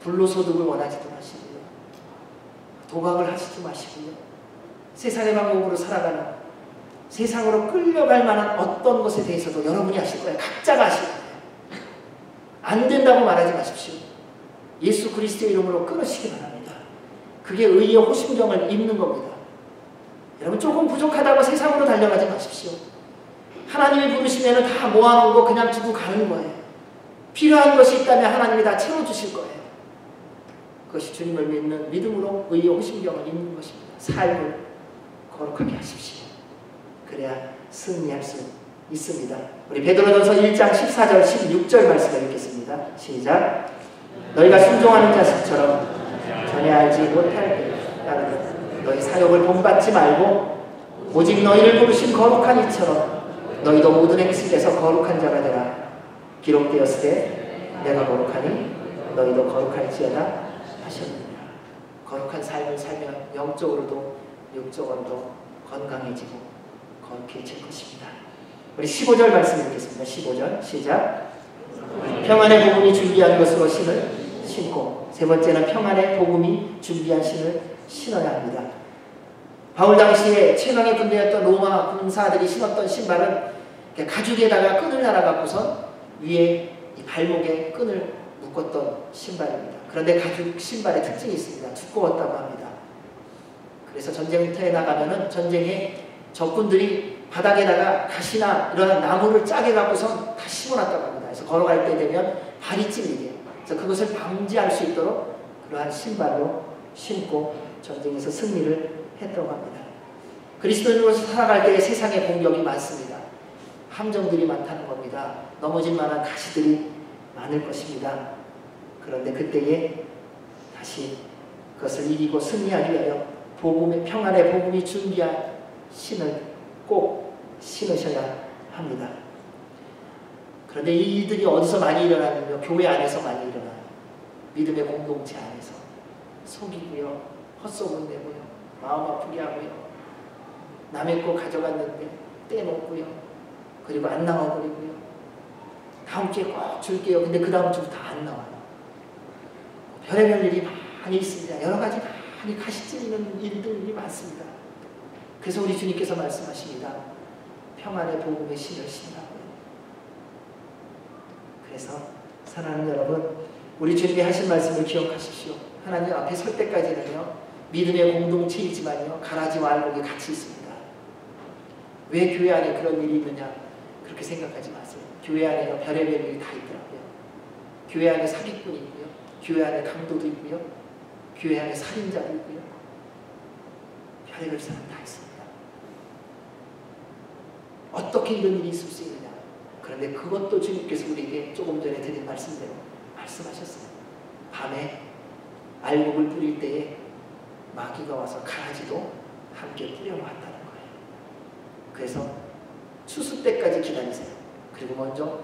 불로소득을 원하지도 마시고요. 도박을 하지도 마시고요. 세상의 방법으로 살아가는, 세상으로 끌려갈 만한 어떤 것에 대해서도 여러분이 아실 거예요. 각자가 아실 거예요. 안 된다고 말하지 마십시오. 예수 그리스도의 이름으로 끊으시기 바랍니다. 그게 의의 호심경을 입는 겁니다. 여러분 조금 부족하다고 세상으로 달려가지 마십시오. 하나님이 부르시면 다 모아놓은 거 그냥 두고 가는 거예요. 필요한 것이 있다면 하나님이 다 채워주실 거예요. 그것이 주님을 믿는 믿음으로 의의 호심경을 입는 것입니다. 삶을 거룩하게 하십시오. 그래야 승리할 수 있습니다. 우리 베드로전서 1장 14절 16절 말씀을 읽겠습니다. 시작. 너희가 순종하는 자식처럼 전에 알지 못할 때는 너희 사역을 본받지 말고 오직 너희를 부르신 거룩한 이처럼 너희도 모든 행실에서 거룩한 자가 되라. 기록되었으되 내가 거룩하니 너희도 거룩할지어다 하셨느니라. 거룩한 삶을 살면 영적으로도 육적으로도 건강해지고 거룩해질 것입니다. 우리 15절 말씀 읽겠습니다. 15절 시작. 평안의 복음이 준비한 것으로 신을 신고, 세 번째는 평안의 복음이 준비한 신을 신어야 합니다. 바울 당시에 최강의 군대였던 로마 군사들이 신었던 신발은 가죽에다가 끈을 달아갖고선 위에 이 발목에 끈을 묶었던 신발입니다. 그런데 가죽 신발의 특징이 있습니다. 두꺼웠다고 합니다. 그래서 전쟁터에 나가면은 전쟁에 적군들이 바닥에다가 가시나 이런 나무를 짜게 갖고선 다 심어놨다고 합니다. 그래서 걸어갈 때 되면 발이 찔리게. 그래서 그것을 방지할 수 있도록 그러한 신발로 신고 전쟁에서 승리를 했다고 합니다. 그리스도인으로서 살아갈 때 세상의 공격이 많습니다. 함정들이 많다는 겁니다. 넘어질 만한 가시들이 많을 것입니다. 그런데 그때에 다시 그것을 이기고 승리하기 위하여 복음의 평안의 복음이 준비한 신을 꼭 신으셔야 합니다. 그런데 이 일들이 어디서 많이 일어나냐면 교회 안에서 많이 일어나요. 믿음의 공동체 안에서 속이고요, 헛소문 내고요, 마음 아프게 하고요, 남의 거 가져갔는데 떼놓고요, 그리고 안 나와버리고요. 다음 주에 꼭 줄게요. 근데 그 다음 주부터 안 나와요. 별의별 일이 많이 있습니다. 여러 가지 많이 가시적인 일들이 많습니다. 그래서 우리 주님께서 말씀하십니다. 평안의 복음의 신을 신라고요. 그래서 사랑하는 여러분, 우리 주님이 하신 말씀을 기억하십시오. 하나님 앞에 설 때까지는요, 믿음의 공동체이지만요, 가라지와 알곡이 같이 있습니다. 왜 교회 안에 그런 일이 있느냐, 그렇게 생각하지 마세요. 교회 안에요, 별의별 일이 다 있더라고요. 교회 안에 사기꾼이 있고요, 교회 안에 강도도 있고요, 교회 안에 살인자도 있고요, 별의별 사람 다 있습니다. 어떻게 이런 일이 있을 수 있느냐. 그런데 그것도 주님께서 우리에게 조금 전에 드린 말씀대로 말씀하셨어요. 밤에 알곡을 뿌릴 때에 마귀가 와서 가라지도 함께 뿌려왔다는 거예요. 그래서 추수 때까지 기다리세요. 그리고 먼저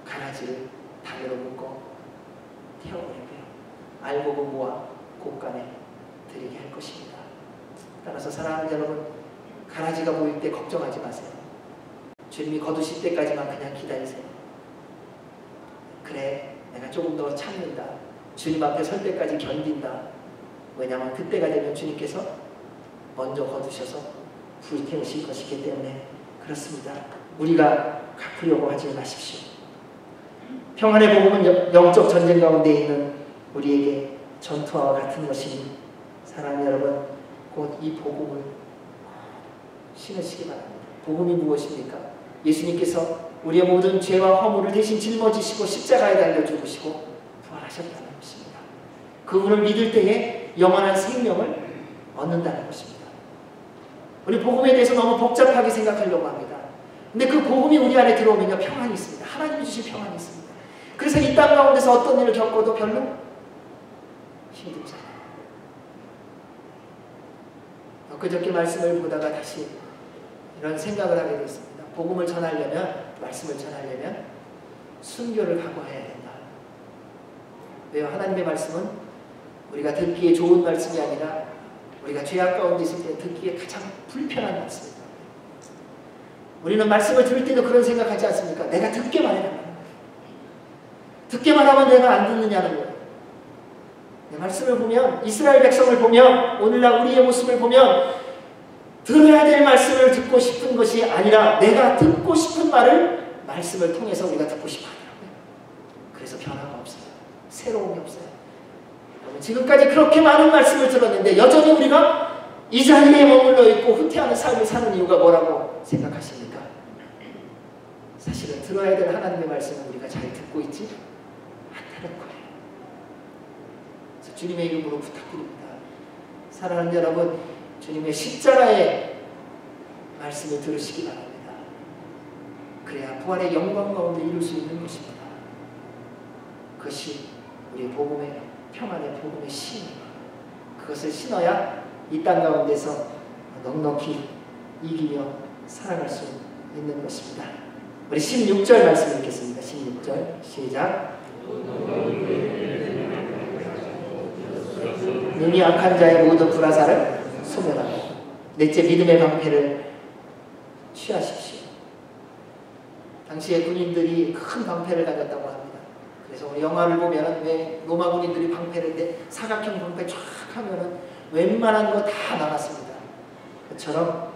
가라지를 담으로 묶어 태워버리고요. 알곡은 모아 곳간에 드리게 할 것입니다. 따라서 사랑하는 여러분, 가라지가 보일 때 걱정하지 마세요. 주님이 거두실 때까지만 그냥 기다리세요. 그래, 내가 조금 더 참는다. 주님 앞에 설 때까지 견딘다. 왜냐하면 그때가 되면 주님께서 먼저 거두셔서 불태우실 것이기 때문에 그렇습니다. 우리가 갚으려고 하지 마십시오. 평안의 복음은 영적 전쟁 가운데 있는 우리에게 전투와 같은 것이니 사랑하는 여러분, 곧 이 복음을 신으시기 바랍니다. 복음이 무엇입니까? 예수님께서 우리의 모든 죄와 허물을 대신 짊어지시고 십자가에 달려 죽으시고 부활하셨다는 것입니다. 그분을 믿을 때에 영원한 생명을 얻는다는 것입니다. 우리 복음에 대해서 너무 복잡하게 생각하려고 합니다. 근데 그 복음이 우리 안에 들어오면요, 평안이 있습니다. 하나님이 주신 평안이 있습니다. 그래서 이 땅 가운데서 어떤 일을 겪어도 별로 힘들지 않아요. 엊그저께 말씀을 보다가 다시 이런 생각을 하게 됐습니다. 복음을 전하려면, 말씀을 전하려면 순교를 각오해야 된다. 왜요? 하나님의 말씀은 우리가 듣기에 좋은 말씀이 아니라 우리가 죄악 가운데 있을 때 듣기에 가장 불편한 말씀입니다. 우리는 말씀을 들을 때도 그런 생각하지 않습니까? 내가 듣게만 해라. 듣게만 하면 내가 안 듣느냐는 거예요. 말씀을 보면, 이스라엘 백성을 보면, 오늘날 우리의 모습을 보면 들어야 될 말씀을 듣고 싶은 것이 아니라 내가 듣고 싶은 말씀을 통해서 우리가 듣고 싶어 하더라고요. 그래서 변화가 없어요. 새로움이 없어요. 지금까지 그렇게 많은 말씀을 들었는데 여전히 우리가 이 자리에 머물러 있고 후퇴하는 삶을 사는 이유가 뭐라고 생각하십니까? 사실은 들어야 될 하나님의 말씀을 우리가 잘 듣고 있지 않다는 거예요. 그래서 주님의 이름으로 부탁드립니다. 사랑하는 여러분, 주님의 십자가의 말씀을 들으시기 바랍니다. 그래야 부활의 영광 가운데 이룰 수 있는 것입니다. 그것이 우리 복음의 평안의 복음의 신입니다. 그것을 신어야 이 땅 가운데서 넉넉히 이기며 살아갈 수 있는 것입니다. 우리 16절 말씀 읽겠습니다. 16절 시작. 능히 악한 자의 모든 불화사를 소멸하고 넷째 믿음의 방패를 취하십시오. 당시에 군인들이 큰 방패를 가졌다고 합니다. 그래서 우리 영화를 보면 왜 로마 군인들이 방패를 사각형 방패 쫙 하면은 웬만한 거 다 나갔습니다. 그처럼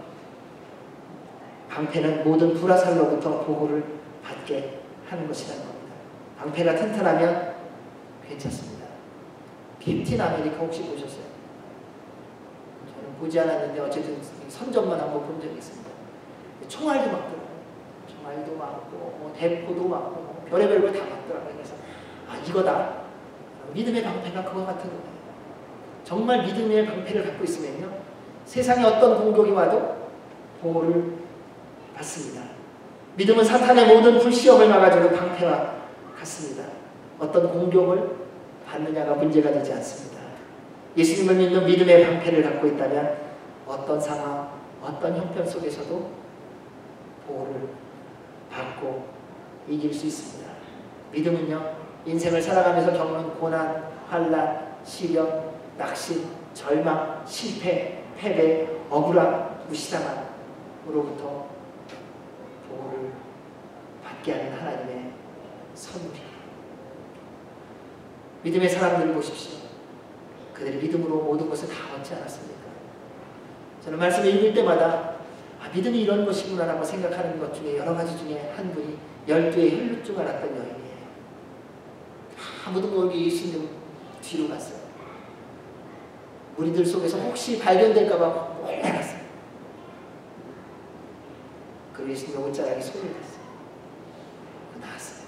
방패는 모든 불화살로부터 보호를 받게 하는 것이라는 겁니다. 방패가 튼튼하면 괜찮습니다. 캡틴 아메리카 혹시 보셨어요? 저는 보지 않았는데 어쨌든 선전만 한번 본 적이 있습니다. 총알도 맞더라고요. 총알도 맞고 대포도 맞고 별의별 걸 다 맞더라고요. 그래서 이거다. 믿음의 방패가 그거 같은 거예요. 정말 믿음의 방패를 갖고 있으면요, 세상에 어떤 공격이 와도 보호를 받습니다. 믿음은 사탄의 모든 불시험을 막아주는 방패와 같습니다. 어떤 공격을 받느냐가 문제가 되지 않습니다. 예수님을 믿는 믿음의 방패를 갖고 있다면 어떤 상황, 어떤 형편 속에서도 보호를 받고 이길 수 있습니다. 믿음은요, 인생을 살아가면서 겪는 고난, 환난, 시련, 낙심, 절망, 실패, 패배, 억울함, 무시당함으로부터 보호를 받게 하는 하나님의 선물이에요. 믿음의 사람들을 보십시오. 그들의 믿음으로 모든 것을 다 얻지 않았습니까? 저는 말씀을 읽을 때마다 믿음이 이런 것이구나라고 생각하는 것 중에 여러 가지 중에 한 분이 12의 혈육 중 알았던 여인이에요. 아무도 모르게 예수님 뒤로 갔어요. 무리들 속에서 혹시 발견될까봐 몰래 갔어요. 그리고 예수님의 옷자락이 소리를 냈어요. 나왔어요.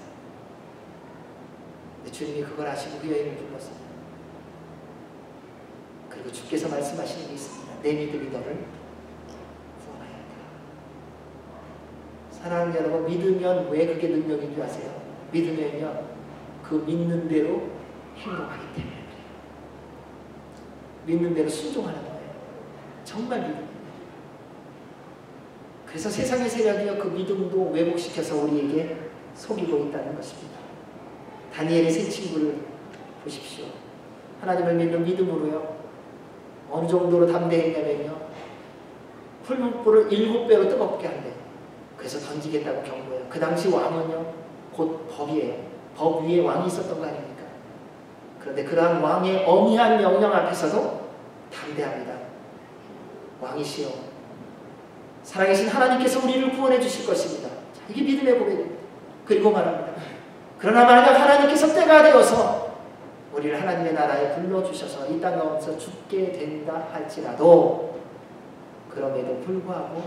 근데 주님이 그걸 아시고 그 여인을 불렀어요. 그리고 주께서 말씀하시는 게 있습니다. 내 믿음이 너를 구원하였다. 사랑하는 여러분, 믿으면 왜 그게 능력인 줄 아세요? 믿으면요, 그 믿는 대로 행동하기 때문에 그래요. 믿는 대로 순종하는 거예요. 정말 믿음입니다. 그래서 세상의 세력이요, 그 믿음도 왜곡시켜서 우리에게 속이고 있다는 것입니다. 다니엘의 세 친구를 보십시오. 하나님을 믿는 믿음으로요, 어느 정도로 담대했냐면요, 풀무불을 7배로 뜨겁게 한대요. 그래서 던지겠다고 경고해요. 그 당시 왕은요, 곧 법이에요. 법 위에 왕이 있었던 거 아닙니까? 그런데 그러한 왕의 엄히한 명령 앞에서도 담대합니다. 왕이시여, 살아계신 하나님께서 우리를 구원해 주실 것입니다. 자, 이게 믿음의 고백입니다. 그리고 말합니다. 그러나 만약 하나님께서 때가 되어서 우리를 하나님의 나라에 불러주셔서 이 땅 가운데서 죽게 된다 할지라도 그럼에도 불구하고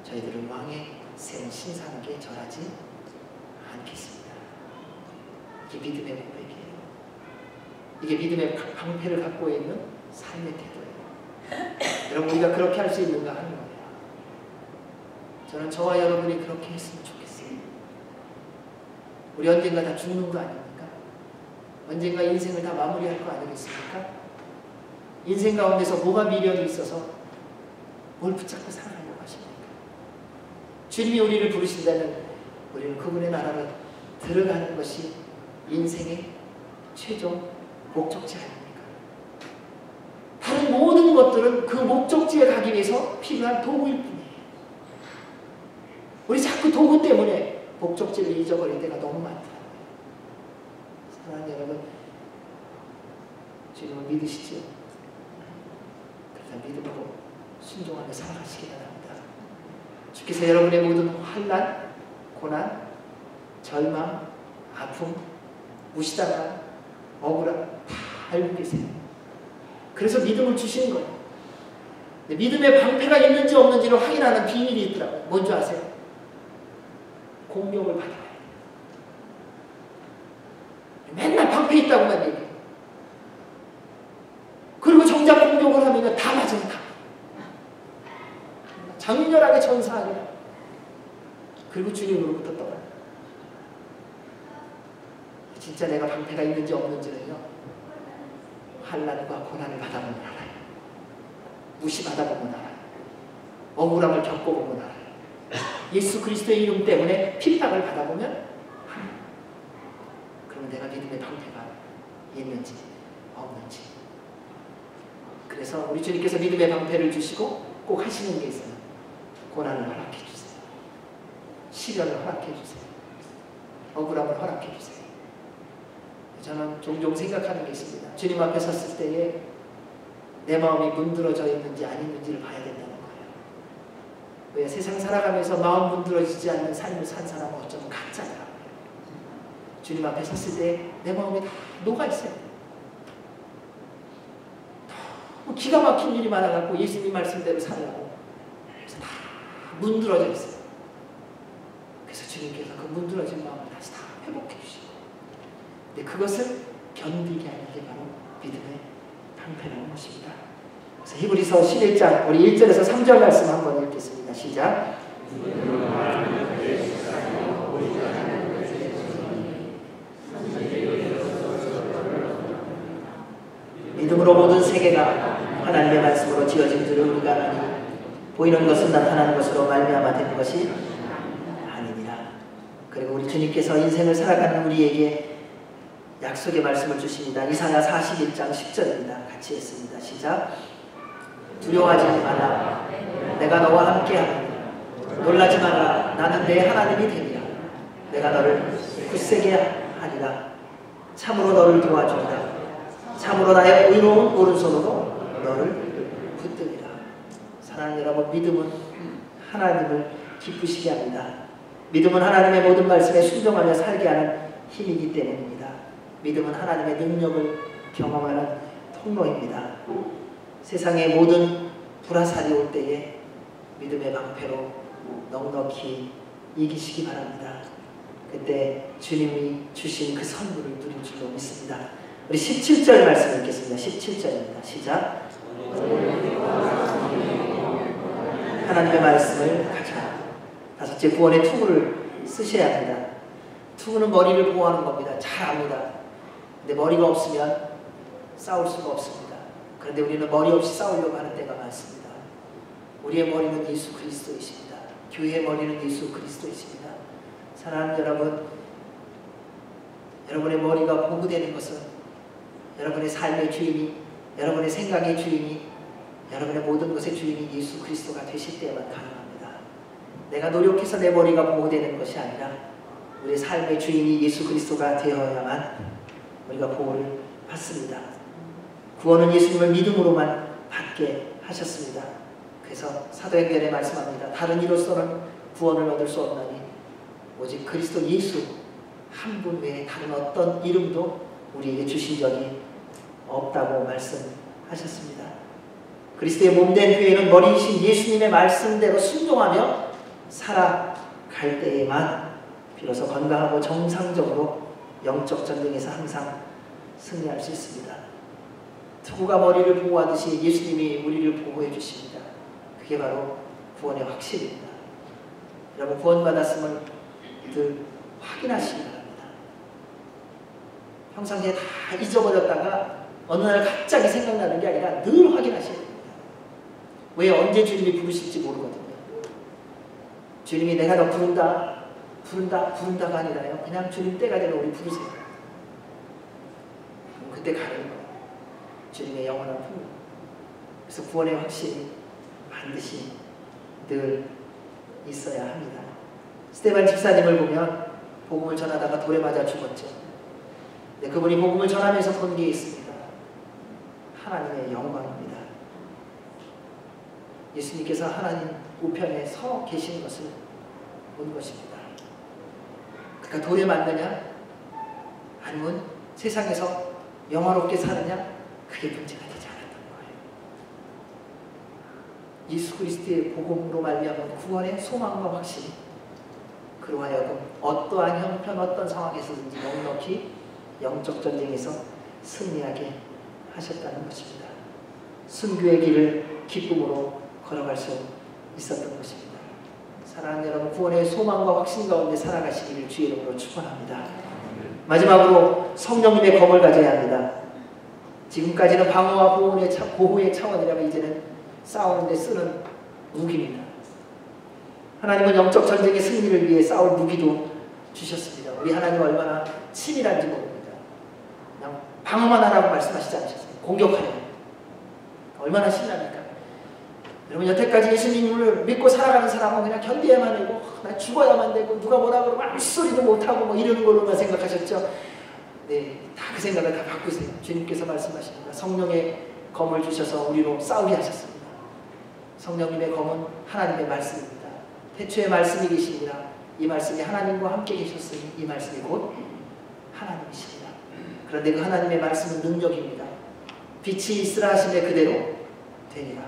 저희들은 왕의 세운 신상에게 절하지 않겠습니다. 이게 믿음의 고백이에요. 이게 믿음의 방패를 갖고 있는 삶의 태도예요. 여러분, 우리가 그렇게 할 수 있는가 하는 거예요. 저는 저와 여러분이 그렇게 했으면 좋겠어요. 우리 언젠가 다 죽는 거 아닙니까? 언젠가 인생을 다 마무리할 거 아니겠습니까? 인생 가운데서 뭐가 미련이 있어서 뭘 붙잡고 살아가려고 하십니까? 주님이 우리를 부르신다면 우리는 그분의 나라로 들어가는 것이 인생의 최종 목적지 아닙니까? 다른 모든 것들은 그 목적지에 가기 위해서 필요한 도구일 뿐이에요. 우리 자꾸 도구 때문에 목적지를 잊어버릴 때가 너무 많더라고요. 사랑하는 여러분, 주님을 믿으시죠? 그래서 믿음으로 순종하며 살아가시기 바랍니다. 주께서 여러분의 모든 환난, 고난, 절망, 아픔, 무시당한, 억울함 다 알고 계세요. 그래서 믿음을 주시는 거예요. 믿음의 방패가 있는지 없는지를 확인하는 비밀이 있더라고요. 뭔지 아세요? 공격을 받아야 돼요. 맨날 방패 있다고만 얘기해요. 그리고 정작 공격을 하면 다 맞으면 다. 장렬하게 전사하냐. 그리고 주님으로부터 떠나요. 진짜 내가 방패가 있는지 없는지는요, 환난과 고난을 받아보면 알아요. 무시받아보면 알아요. 억울함을 겪어보면 알아요. 예수 그리스도의 이름 때문에 핍박을 받아보면 알아요. 그러면 내가 믿음의 방패가 있는지 없는지. 그래서 우리 주님께서 믿음의 방패를 주시고 꼭 하시는 게 있어요. 고난을 허락해 주세요. 시련을 허락해 주세요. 억울함을 허락해 주세요. 저는 종종 생각하는 게 있습니다. 주님 앞에 섰을 때에 내 마음이 문드러져 있는지 아닌지를 봐야 된다는 거예요. 왜 세상 살아가면서 마음 문드러지지 않는 삶을 산 사람은 어쩌면 가짜더라고요. 주님 앞에 섰을 때 내 마음에 다 녹아있어요. 너무 기가 막힌 일이 많아갖고 예수님 말씀대로 살려고 그래서 다 문드러져 있어요. 그래서 주님께서 그 문드러진 마음을 다시 다 회복해 주시고, 근데 그것을 견디게 하는 게 바로 믿음의 방패라는 것입니다. 그래서 히브리서 11장 우리 1절에서 3절 말씀 한번 읽겠습니다. 시작. 믿음으로 모든 세계가 하나님의 말씀으로 지어진 줄을 우리가 아니 보이는 것은 나타나는 것으로 말미암아 된 것이 아니니라. 그리고 우리 주님께서 인생을 살아가는 우리에게 약속의 말씀을 주십니다. 이사야 41장 10절입니다. 같이 했습니다. 시작. 두려워하지 마라. 내가 너와 함께하리라. 놀라지 마라. 나는 내 하나님이 되리라. 내가 너를 굳세게 하리라. 참으로 너를 도와주리라. 참으로 나의 의로운 오른손으로 너를 붙들리라. 사랑하는 여러분, 믿음은 하나님을 기쁘시게 합니다. 믿음은 하나님의 모든 말씀에 순종하며 살게 하는 힘이기 때문입니다. 믿음은 하나님의 능력을 경험하는 통로입니다. 세상의 모든 불화살이 올 때에 믿음의 방패로 넉넉히 이기시기 바랍니다. 그때 주님이 주신 그 선물을 누릴 줄로 믿습니다. 우리 17절 말씀 읽겠습니다. 17절입니다. 시작. 하나님의 말씀을 가자. 다섯째, 구원의 투구를 쓰셔야 합니다. 투구는 머리를 보호하는 겁니다. 잘 압니다. 근데 머리가 없으면 싸울 수가 없습니다. 그런데 우리는 머리 없이 싸우려고 하는 때가 많습니다. 우리의 머리는 예수 그리스도이십니다. 교회의 머리는 예수 그리스도이십니다. 사랑하는 여러분, 여러분의 머리가 보호되는 것은 여러분의 삶의 주인이, 여러분의 생각의 주인이, 여러분의 모든 것의 주인이 예수 그리스도가 되실 때만 가능합니다. 내가 노력해서 내 머리가 보호되는 것이 아니라 우리의 삶의 주인이 예수 그리스도가 되어야만 우리가 보호를 받습니다. 구원은 예수님을 믿음으로만 받게 하셨습니다. 그래서 사도행전에 말씀합니다. 다른 이로서는 구원을 얻을 수 없나니 오직 그리스도 예수 한 분 외에 다른 어떤 이름도 우리에게 주신 적이 없다고 말씀하셨습니다. 그리스도의 몸된 교회는 머리이신 예수님의 말씀대로 순종하며 살아갈 때에만 비로소 건강하고 정상적으로 영적 전쟁에서 항상 승리할 수 있습니다. 투구가 머리를 보호하듯이 예수님이 우리를 보호해 주십니다. 그게 바로 구원의 확실입니다. 여러분, 구원받았음을 늘 확인하시기 바랍니다. 평상시에 다 잊어버렸다가 어느 날 갑자기 생각나는 게 아니라 늘 확인하셔야 됩니다. 왜 언제 주님이 부르실지 모르거든요. 주님이 내가 너 부른다가 아니라요. 그냥 주님 때가 되면 우리 부르세요. 그때 가는 거예요. 주님의 영원한 품으로. 그래서 구원의 확신이 반드시 늘 있어야 합니다. 스데반 집사님을 보면 복음을 전하다가 돌에 맞아 죽었죠. 근데 그분이 복음을 전하면서 본 게 있습니다. 하나님의 영광입니다. 예수님께서 하나님 우편에 서 계신 것을 본 것입니다. 그러니까 돌에 맞느냐 아니면 세상에서 영화롭게 사느냐, 그게 문제가 되지 않았던 거예요. 예수 그리스도의 복음으로 말미암은 구원의 소망과 확신이 그로 하여금 어떠한 형편, 어떤 상황에서든지 넉넉히 영적 전쟁에서 승리하게 하셨다는 것입니다. 순교의 길을 기쁨으로 걸어갈 수 있었던 것입니다. 사랑하는 여러분, 구원의 소망과 확신 가운데 살아가시기를 주의 이름으로 축원합니다. 마지막으로 성령님의 검을 가져야 합니다. 지금까지는 방어와 보호의 차원이라면 이제는 싸우는 데 쓰는 무기입니다. 하나님은 영적 전쟁의 승리를 위해 싸울 무기도 주셨습니다. 우리 하나님 얼마나 치밀한지 모릅니다. 그냥 방어만 하라고 말씀하시지 않으셨어요. 공격하려. 얼마나 신납니까? 여러분, 여태까지 예수님을 믿고 살아가는 사람은 그냥 견디야만 되고 나 죽어야만 되고 누가 뭐라 그러면 아무 소리도 못하고 뭐 이러는 걸로만 생각하셨죠. 네, 다 그 생각을 다 바꾸세요. 주님께서 말씀하십니다. 성령의 검을 주셔서 우리로 싸우게 하셨습니다. 성령님의 검은 하나님의 말씀입니다. 태초에 말씀이 계십니다. 이 말씀이 하나님과 함께 계셨으니 이 말씀이 곧 하나님이십니다. 그런데 그 하나님의 말씀은 능력입니다. 빛이 있으라 하심에 그대로 되리라.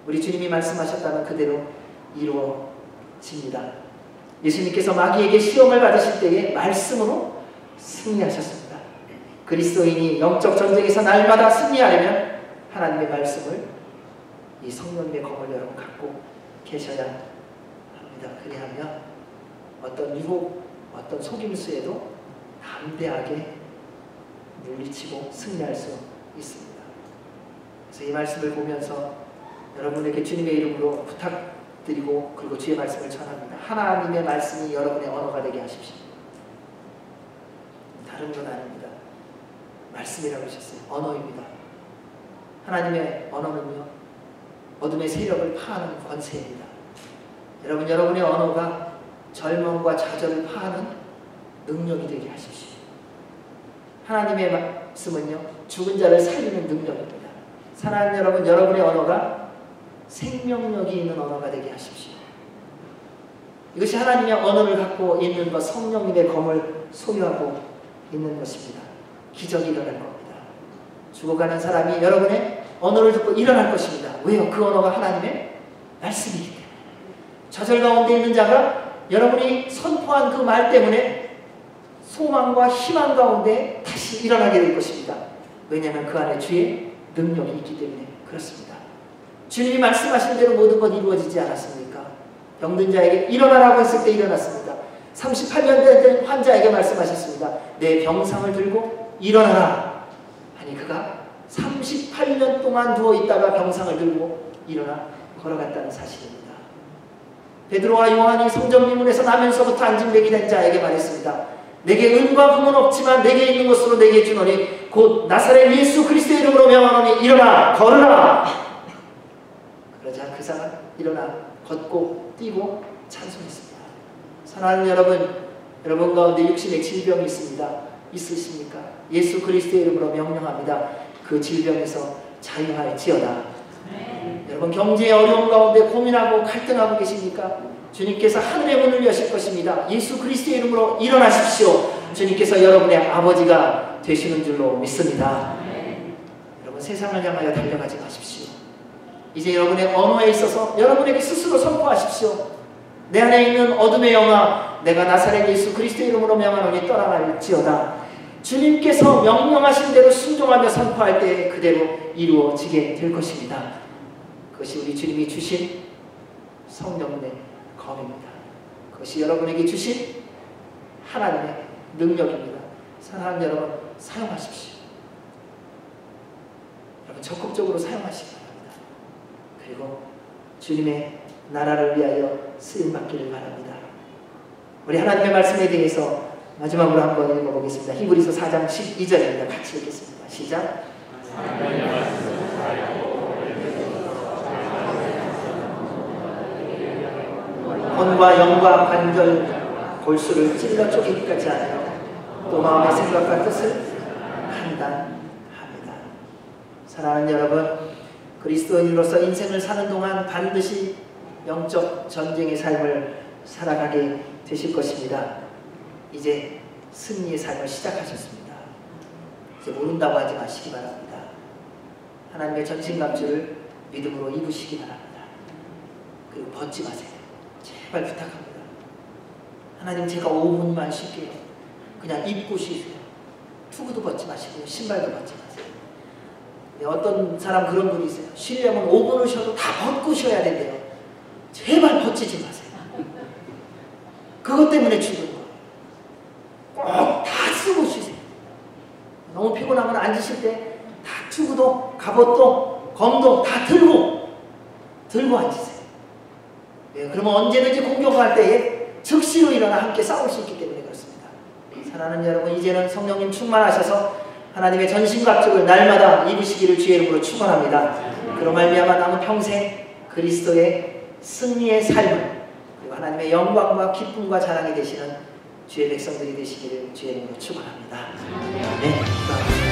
우리 주님이 말씀하셨다면 그대로 이루어집니다. 예수님께서 마귀에게 시험을 받으실 때에 말씀으로 승리하셨습니다. 그리스도인이 영적 전쟁에서 날마다 승리하려면 하나님의 말씀을, 이 성령님의 검을 여러분 갖고 계셔야 합니다. 그리하면 어떤 유혹, 어떤 속임수에도 담대하게 물리치고 승리할 수 있습니다. 그래서 이 말씀을 보면서 여러분에게 주님의 이름으로 부탁드리고 그리고 주의 말씀을 전합니다. 하나님의 말씀이 여러분의 언어가 되게 하십시오. 다른 건 아닙니다. 말씀이라고 하셨어요. 언어입니다. 하나님의 언어는요, 어둠의 세력을 파하는 권세입니다. 여러분, 여러분의 언어가 절망과 좌절을 파하는 능력이 되게 하십시오. 하나님의 말씀은요, 죽은 자를 살리는 능력입니다. 사랑하는 여러분, 여러분의 언어가 생명력이 있는 언어가 되게 하십시오. 이것이 하나님의 언어를 갖고 있는 것, 성령님의 검을 소유하고 있는 것입니다. 기적이 일어날 겁니다. 죽어가는 사람이 여러분의 언어를 듣고 일어날 것입니다. 왜요? 그 언어가 하나님의 말씀이기 때문에. 좌절 가운데 있는 자가 여러분이 선포한 그 말 때문에 소망과 희망 가운데 다시 일어나게 될 것입니다. 왜냐하면 그 안에 주의 능력이 있기 때문에 그렇습니다. 주님이 말씀하신 대로 모든 것 이루어지지 않았습니까? 병든 자에게 일어나라고 했을 때 일어났습니다. 38년 된 환자에게 말씀하셨습니다. 내 병상을 들고 일어나라. 아니 그가 38년 동안 누워있다가 병상을 들고 일어나 걸어갔다는 사실입니다. 베드로와 요한이 성전 미문에서 나면서부터 안진뱅이 된 자에게 말했습니다. 내게 은과 금은 없지만 내게 있는 것으로 내게 주노니 곧 나사렛 예수 그리스도의 이름으로 명하노니 일어나 걸으라. 그러자 그 사람 일어나 걷고 뛰고 찬송했습니다. 사랑하는 여러분, 여러분 가운데 육신의 질병이 있으십니까? 예수 그리스도의 이름으로 명령합니다. 그 질병에서 자유할지어다. 여러분 경제의 어려움 가운데 고민하고 갈등하고 계십니까? 주님께서 하늘의 문을 여실 것입니다. 예수 그리스도의 이름으로 일어나십시오. 주님께서 여러분의 아버지가 되시는 줄로 믿습니다. 여러분 세상을 향하여 달려가지 마십시오. 이제 여러분의 언어에 있어서 여러분에게 스스로 선포하십시오. 내 안에 있는 어둠의 영아, 내가 나사렛 예수 그리스도의 이름으로 명하노니 떠나갈지어다. 주님께서 명령하신 대로 순종하며 선포할 때 그대로 이루어지게 될 것입니다. 그것이 우리 주님이 주신 성령의 검입니다. 그것이 여러분에게 주신 하나님의 능력입니다. 사랑하는 여러분, 사용하십시오. 여러분 적극적으로 사용하시기 바랍니다. 그리고 주님의 나라를 위하여 쓰임받기를 바랍니다. 우리 하나님의 말씀에 대해서 마지막으로 한번 읽어보겠습니다. 히브리서 4장 12절입니다. 같이 읽겠습니다. 시작.魂과 영과 관절 골수를 찔러 쪼개기까지 하여 또 마음의 생각과 뜻을 판단합니다. 사랑하는 여러분, 그리스도인으로서 인생을 사는 동안 반드시 영적 전쟁의 삶을 살아가게 되실 것입니다. 이제 승리의 삶을 시작하셨습니다. 이제 모른다고 하지 마시기 바랍니다. 하나님의 전신갑주를 믿음으로 입으시기 바랍니다. 그리고 벗지 마세요. 제발 부탁합니다. 하나님 제가 5분만 쉴게요. 그냥 입고 쉬세요. 투구도 벗지 마시고요. 신발도 벗지 마세요. 어떤 사람 그런 분이 있어요. 쉬려면 5분을 쉬어도 다 벗고 쉬어야 된대요. 제발 벗지지 마세요. 그것 때문에 죽은 거예요. 꼭 다 쓰고 쉬세요. 너무 피곤하면 앉으실 때 다 투구도 갑옷도 검도 다 들고 앉으세요. 그러면 언제든지 공격할 때에 즉시로 일어나 함께 싸울 수 있기 때문에 그렇습니다. 사랑하는 여러분, 이제는 성령님 충만하셔서 하나님의 전신갑주를 날마다 입으시기를 주의 이름으로 축원합니다. 그로 말미암아 남은 평생 그리스도의 승리의 삶을 그리고 하나님의 영광과 기쁨과 자랑이 되시는 주의 백성들이 되시기를 주의 이름으로 축원합니다. 네.